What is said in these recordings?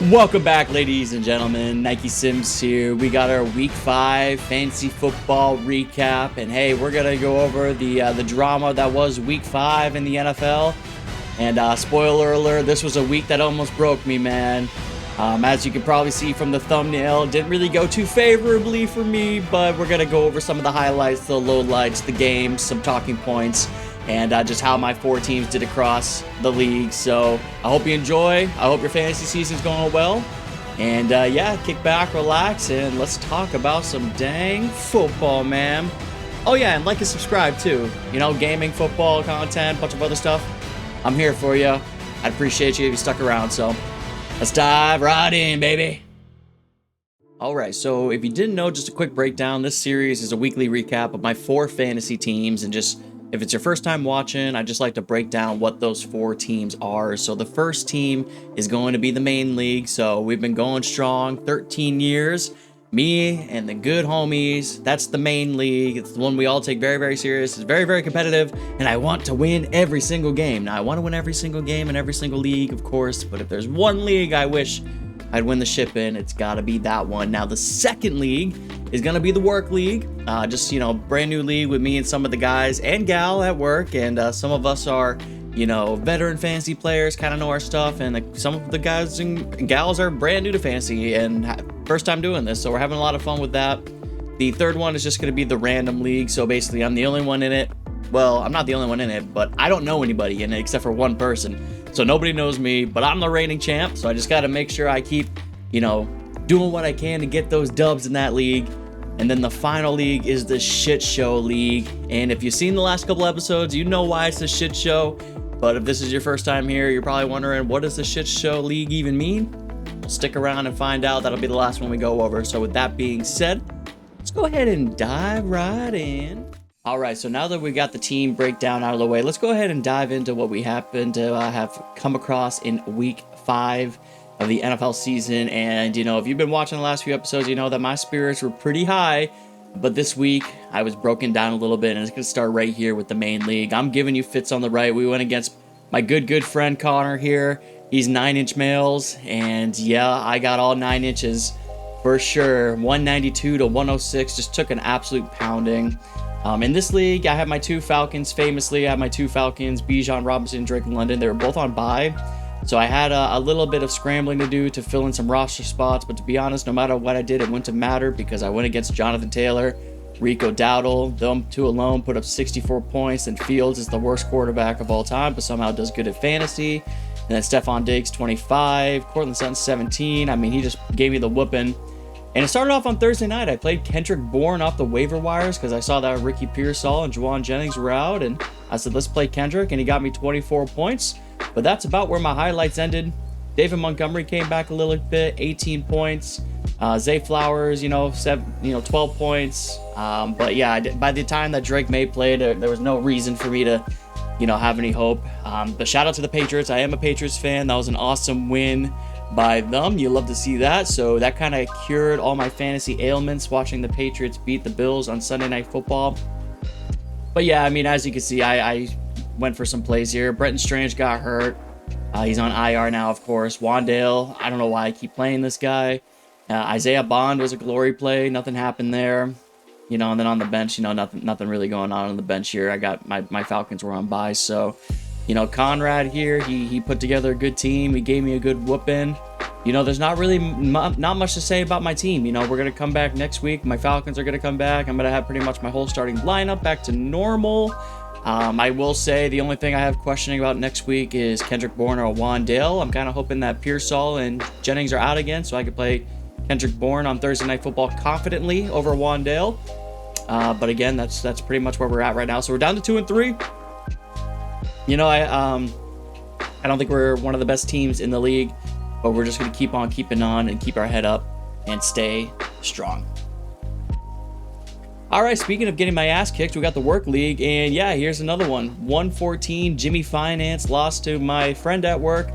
Welcome back, ladies and gentlemen. NikeSimz here. We got our Week 5 fantasy football recap, and hey, we're gonna go over the drama that was Week 5 in the NFL. And spoiler alert, this was a week that almost broke me, man. As you can probably see from the thumbnail, it didn't really go too favorably for me, but we're gonna go over some of the highlights, the lowlights, the games, some talking points, and just how my 4 teams did across the league. So I hope you enjoy. I hope your fantasy season's going well. And yeah, kick back, relax, and let's talk about some dang football, man. Oh yeah, and like and subscribe too. You know, gaming, football, content, bunch of other stuff. I'm here for you. I'd appreciate you if you stuck around. So let's dive right in, baby. Alright, so if you didn't know, just a quick breakdown. This series is a weekly recap of my 4 fantasy teams, and just if it's your first time watching, I just like to break down what those 4 teams are. So the first team is going to be the main league. So we've been going strong, 13 years. Me and the good homies, that's the main league. It's the one we all take very, very serious. It's very, very competitive, and I want to win every single game. Now, I want to win every single game in every single league, of course, but if there's one league I wish I'd win the ship in, it's got to be that one. Now, the second league is going to be the work league. Just, you know, brand new league with me and some of the guys and gal at work. And some of us are, you know, veteran fantasy players, kind of know our stuff. And some of the guys and gals are brand new to fantasy and first time doing this. So we're having a lot of fun with that. The third one is just going to be the random league. So basically, I'm the only one in it. Well, I'm not the only one in it, but I don't know anybody in it except for one person. So nobody knows me, but I'm the reigning champ. So I just got to make sure I keep, you know, doing what I can to get those dubs in that league. And then the final league is the shit show league. And if you've seen the last couple episodes, you know why it's a shit show. But if this is your first time here, you're probably wondering, what does the shit show league even mean? Well, stick around and find out. That'll be the last one we go over. So with that being said, let's go ahead and dive right in. All right, so now that we got the team breakdown out of the way, let's go ahead and dive into what we happen to have come across in Week 5 of the NFL season. And, you know, if you've been watching the last few episodes, you know that my spirits were pretty high. But this week, I was broken down a little bit, and it's going to start right here with the main league. I'm giving you fits on the right. We went against my good friend Connor here. He's 9-inch males, and yeah, I got all 9 inches for sure. 192 to 106, just took an absolute pounding. In this league, I have my 2 Falcons. Famously, I have my 2 Falcons, Bijan Robinson, Drake London. They were both on bye. So I had a little bit of scrambling to do to fill in some roster spots. But to be honest, no matter what I did, it wouldn't matter because I went against Jonathan Taylor, Rico Dowdle. Them 2 alone put up 64 points. And Fields is the worst quarterback of all time, but somehow does good at fantasy. And then Stephon Diggs, 25. Cortland Sutton, 17. I mean, he just gave me the whooping. And it started off on Thursday night. I played Kendrick Bourne off the waiver wires because I saw that Ricky Pearsall and Juwan Jennings were out. And I said, let's play Kendrick. And he got me 24 points. But that's about where my highlights ended. David Montgomery came back a little bit, 18 points. Zay Flowers, 12 points. But yeah, by the time that Drake May played, there was no reason for me to, have any hope. But shout out to the Patriots. I am a Patriots fan. That was an awesome win by them. You love to see that. So that kind of cured all my fantasy ailments watching the Patriots beat the Bills on Sunday Night Football. But yeah, I mean, as you can see, I went for some plays here. Brenton Strange got hurt. He's on IR now, of course. Wandale, I don't know why I keep playing this guy. Isaiah Bond was a glory play. Nothing happened there. And then on the bench, nothing really going on the bench here. I got my Falcons were on bye. So, Conrad here, he put together a good team. He gave me a good whooping. There's not really not much to say about my team. We're going to come back next week. My Falcons are going to come back. I'm going to have pretty much my whole starting lineup back to normal. I will say the only thing I have questioning about next week is Kendrick Bourne or Wandale. I'm kind of hoping that Pearsall and Jennings are out again so I can play Kendrick Bourne on Thursday Night Football confidently over Wandale. But again, that's pretty much where we're at right now. So we're down to 2 and 3. I don't think we're one of the best teams in the league, but we're just going to keep on keeping on and keep our head up and stay strong. All right, speaking of getting my ass kicked, we got the work league, and yeah, here's another one. 114, Jimmy Finance lost to my friend at work,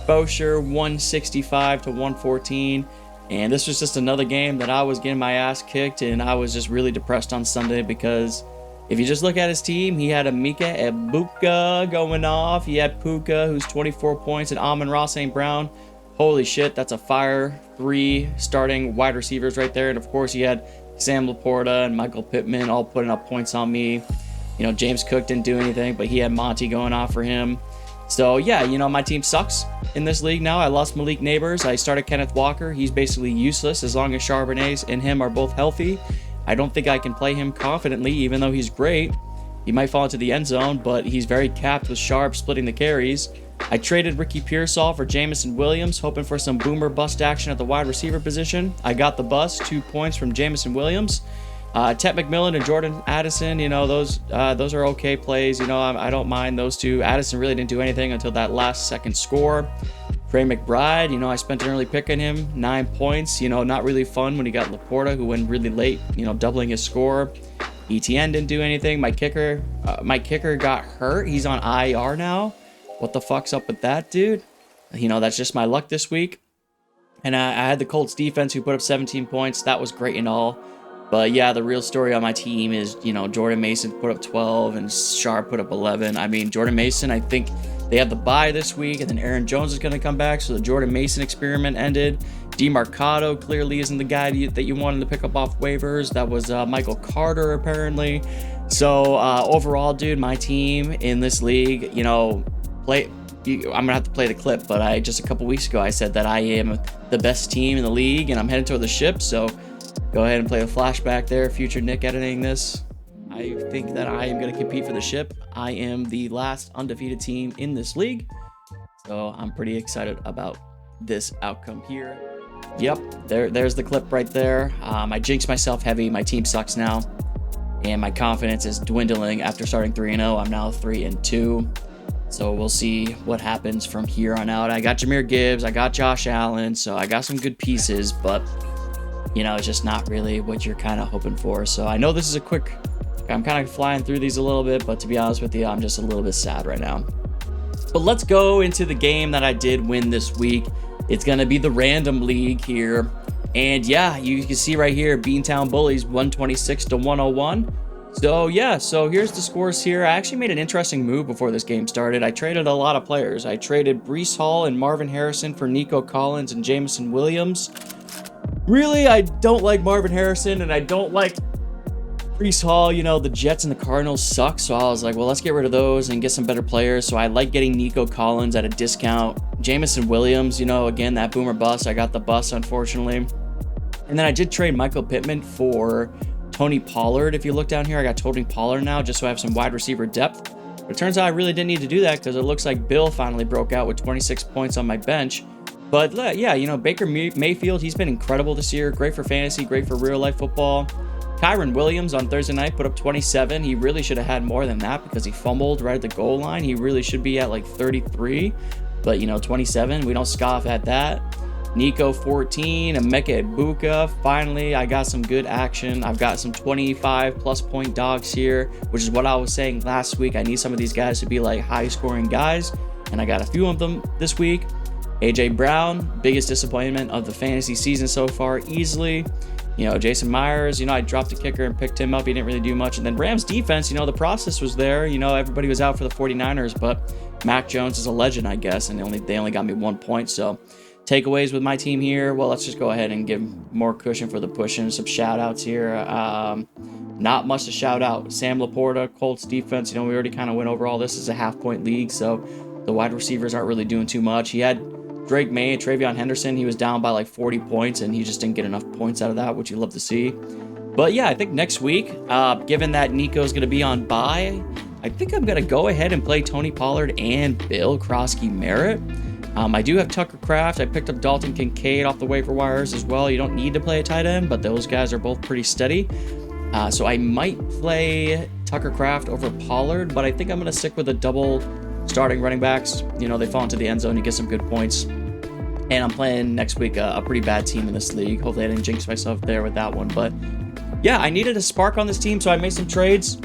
Bosher, 165 to 114. And this was just another game that I was getting my ass kicked, and I was just really depressed on Sunday because if you just look at his team, he had Emeka Egbuka going off. He had Puka, who's 24 points, and Amon-Ra St. Brown, Holy shit, that's a fire 3 starting wide receivers right there. And of course, you had Sam Laporta and Michael Pittman all putting up points on me. James Cook didn't do anything, but he had Monty going off for him. So yeah, my team sucks in this league now. I lost Malik Neighbors. I started Kenneth Walker. He's basically useless as long as Charbonnet and him are both healthy. I don't think I can play him confidently, even though he's great. He might fall into the end zone, but he's very capped with Sharp splitting the carries. I traded Ricky Pearsall for Jamison Williams, hoping for some boomer bust action at the wide receiver position. I got the bust, 2 points from Jamison Williams. Ted McMillan and Jordan Addison, those are okay plays. I don't mind those two. Addison really didn't do anything until that last second score. Trey McBride, I spent an early pick on him, 9 points. Not really fun when he got Laporta, who went really late, doubling his score. ETN didn't do anything. My kicker got hurt. He's on IR now. What the fuck's up with that, dude? That's just my luck this week. And I had the Colts defense who put up 17 points. That was great and all. But yeah, the real story on my team is, Jordan Mason put up 12 and Sharp put up 11. I mean, Jordan Mason, I think they have the bye this week, and then Aaron Jones is going to come back. So the Jordan Mason experiment ended. DeMarcado clearly isn't the guy that you wanted to pick up off waivers. That was Michael Carter, apparently. So overall, dude, my team in this league, I'm going to have to play the clip, but just a couple weeks ago, I said that I am the best team in the league, and I'm heading toward the ship. So go ahead and play the flashback there. Future Nick editing this. I think that I am going to compete for the ship. I am the last undefeated team in this league. So I'm pretty excited about this outcome here. Yep, there's the clip right there. I jinxed myself heavy. My team sucks now. And my confidence is dwindling after starting 3-0. I'm now 3-2. So we'll see what happens from here on out. I got Jahmyr Gibbs. I got Josh Allen. So I got some good pieces, but it's just not really what you're kind of hoping for. So I know this is I'm kind of flying through these a little bit, but to be honest with you, I'm just a little bit sad right now. But let's go into the game that I did win this week. It's going to be the random league here. And yeah, you can see right here, Beantown Bullies 126 to 101. So yeah, so here's the scores here. I actually made an interesting move before this game started. I traded a lot of players. I traded Breece Hall and Marvin Harrison for Nico Collins and Jamison Williams. Really, I don't like Marvin Harrison, and I don't like Breece Hall. The Jets and the Cardinals suck, so I was like, well, let's get rid of those and get some better players. So I like getting Nico Collins at a discount. Jamison Williams, again, that boomer bust. I got the bust, unfortunately. And then I did trade Michael Pittman for Tony Pollard. If you look down here, I got Tony Pollard now, just so I have some wide receiver depth. But it turns out I really didn't need to do that because it looks like Bill finally broke out with 26 points on my bench. But yeah, Baker Mayfield, he's been incredible this year. Great for fantasy, great for real life football. Kyron Williams on Thursday night put up 27. He really should have had more than that because he fumbled right at the goal line. He really should be at like 33, but 27, we don't scoff at that. Nico 14, Emeka Egbuka. Finally, I got some good action. I've got some 25 plus point dogs here, which is what I was saying last week. I need some of these guys to be like high scoring guys, and I got a few of them this week. AJ Brown, biggest disappointment of the fantasy season so far, easily. Jason Myers, I dropped a kicker and picked him up. He didn't really do much. And then Rams defense, the process was there. Everybody was out for the 49ers, but Mac Jones is a legend, I guess, and they only got me 1 point. So takeaways with my team here, well, let's just go ahead and give more cushion for the pushing. Some shout outs here. Not much to shout out. Sam Laporta, Colts defense, we already kind of went over all this. Is a half-point league, so the wide receivers aren't really doing too much. He had Drake May and Travion Henderson. He was down by like 40 points, and he just didn't get enough points out of that, which you love to see. But yeah, I think next week, given that Nico's going to be on bye, I think I'm going to go ahead and play Tony Pollard and Bill Krosky-Merritt. I do have Tucker Kraft. I picked up Dalton Kincaid off the waiver wires as well. You don't need to play a tight end, but those guys are both pretty steady. So I might play Tucker Kraft over Pollard, but I think I'm going to stick with a double starting running backs. They fall into the end zone. You get some good points. And I'm playing next week a pretty bad team in this league. Hopefully I didn't jinx myself there with that one. But yeah, I needed a spark on this team, so I made some trades.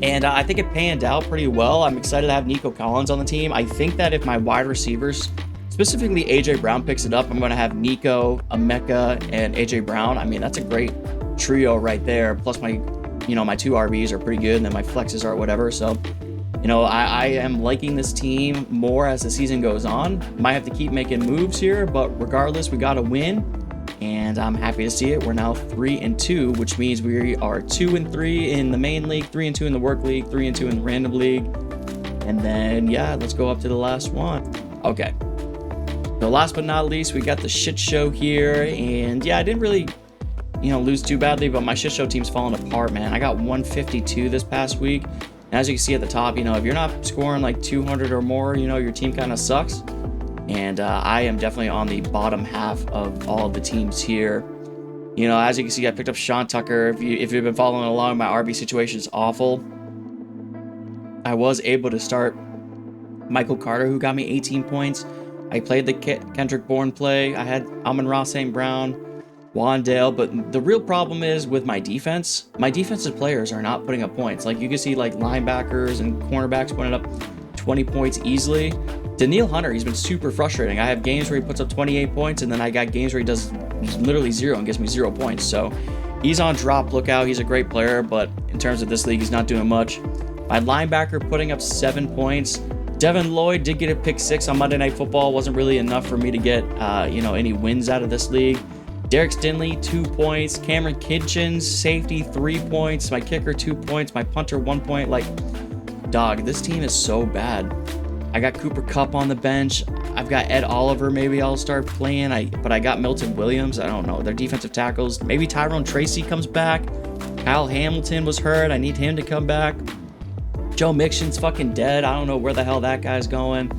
And I think it panned out pretty well. I'm excited to have Nico Collins on the team. I think that if my wide receivers, specifically AJ Brown, picks it up, I'm going to have Nico, Emeka, and AJ Brown. I mean, that's a great trio right there. Plus my two RBs are pretty good, and then my flexes are whatever. So I am liking this team more as the season goes on. Might have to keep making moves here, but regardless, we got to win, and I'm happy to see it. We're now 3-2, which means we are 2-3 in the main league, 3-2 in the work league, 3-2 in the random league, and then yeah, let's go up to the last one. Okay. So last but not least, we got the shit show here, and yeah, I didn't really, lose too badly, but my shit show team's falling apart, man. I got 152 this past week. And as you can see at the top, if you're not scoring like 200 or more, your team kind of sucks. And I am definitely on the bottom half of all of the teams here. As you can see, I picked up Sean Tucker. If you've been following along, my RB situation is awful. I was able to start Michael Carter, who got me 18 points. I played the Kendrick Bourne play. I had Amon-Ra St. Brown, Wandale, but the real problem is with my defense. My defensive players are not putting up points. Like you can see, like linebackers and cornerbacks putting up 20 points easily. Daniil Hunter, he's been super frustrating. I have games where he puts up 28 points, and then I got games where he does literally 0 and gives me 0 points. So he's on drop lookout. He's a great player, but in terms of this league, he's not doing much. My linebacker putting up 7 points. Devin Lloyd did get a pick 6 on Monday Night Football. Wasn't really enough for me to get any wins out of this league. Derek Stinley, 2 points. Cameron Kitchens, safety, 3 points. My kicker, 2 points. My punter, 1 point. Like, dog, this team is so bad. I got Cooper Kupp on the bench. I've got Ed Oliver. Maybe I'll start playing. But I got Milton Williams. I don't know. They're defensive tackles. Maybe Tyrone Tracy comes back. Kyle Hamilton was hurt. I need him to come back. Joe Mixon's fucking dead. I don't know where the hell that guy's going.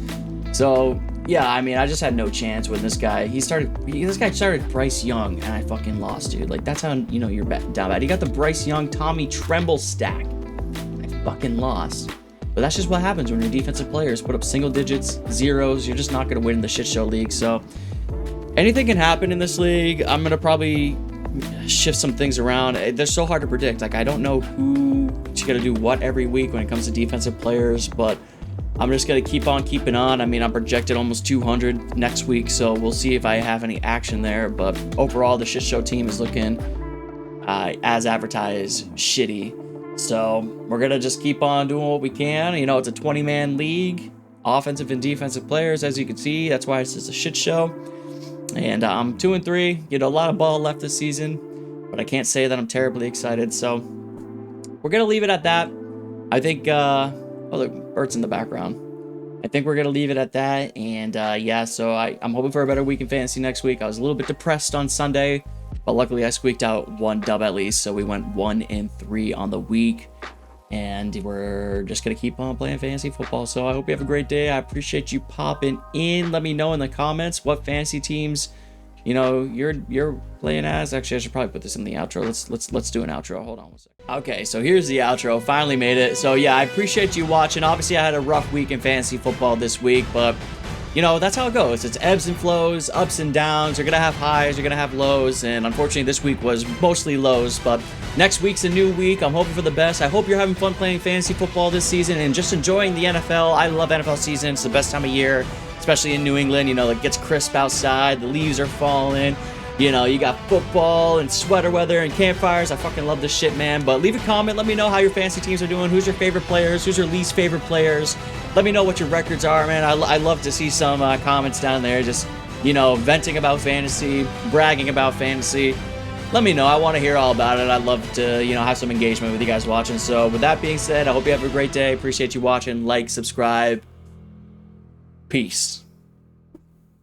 So yeah, I just had no chance with this guy. This guy started Bryce Young, and I fucking lost, dude. Like, that's how you're down bad. He got the Bryce Young, Tommy Tremble stack. I fucking lost. But that's just what happens when your defensive players put up single digits, zeros. You're just not gonna win in the shit show league. So anything can happen in this league. I'm gonna probably shift some things around. They're so hard to predict. Like, I don't know who's gonna do what every week when it comes to defensive players, but I'm just going to keep on keeping on. I'm projected almost 200 next week, so we'll see if I have any action there. But overall, the shit show team is looking, as advertised, shitty. So we're going to just keep on doing what we can. It's a 20-man league, offensive and defensive players, as you can see. That's why it's just a shit show. And I'm 2-3. A lot of ball left this season, but I can't say that I'm terribly excited. So we're going to leave it at that. I think... Oh, look, Bert's in the background. I think we're going to leave it at that. And yeah, so I'm hoping for a better week in fantasy next week. I was a little bit depressed on Sunday, but luckily I squeaked out 1 dub at least. So we went 1-3 on the week. And we're just going to keep on playing fantasy football. So I hope you have a great day. I appreciate you popping in. Let me know in the comments what fantasy teams you're playing as. Actually, I should probably put this in the outro. Let's do an outro. Hold on one second. Okay, so here's the outro. Finally made it. So yeah, I appreciate you watching. Obviously, I had a rough week in fantasy football this week, but that's how it goes. It's ebbs and flows, ups and downs. You're gonna have highs, you're gonna have lows, and unfortunately, this week was mostly lows. But next week's a new week. I'm hoping for the best. I hope you're having fun playing fantasy football this season and just enjoying the NFL. I love NFL season. It's the best time of year, especially in New England. It gets crisp outside. The leaves are falling. You got football and sweater weather and campfires. I fucking love this shit, man. But leave a comment. Let me know how your fantasy teams are doing. Who's your favorite players? Who's your least favorite players? Let me know what your records are, man. I love to see some comments down there. Just, venting about fantasy, bragging about fantasy. Let me know. I want to hear all about it. I'd love to, have some engagement with you guys watching. So with that being said, I hope you have a great day. Appreciate you watching. Like, subscribe. Peace.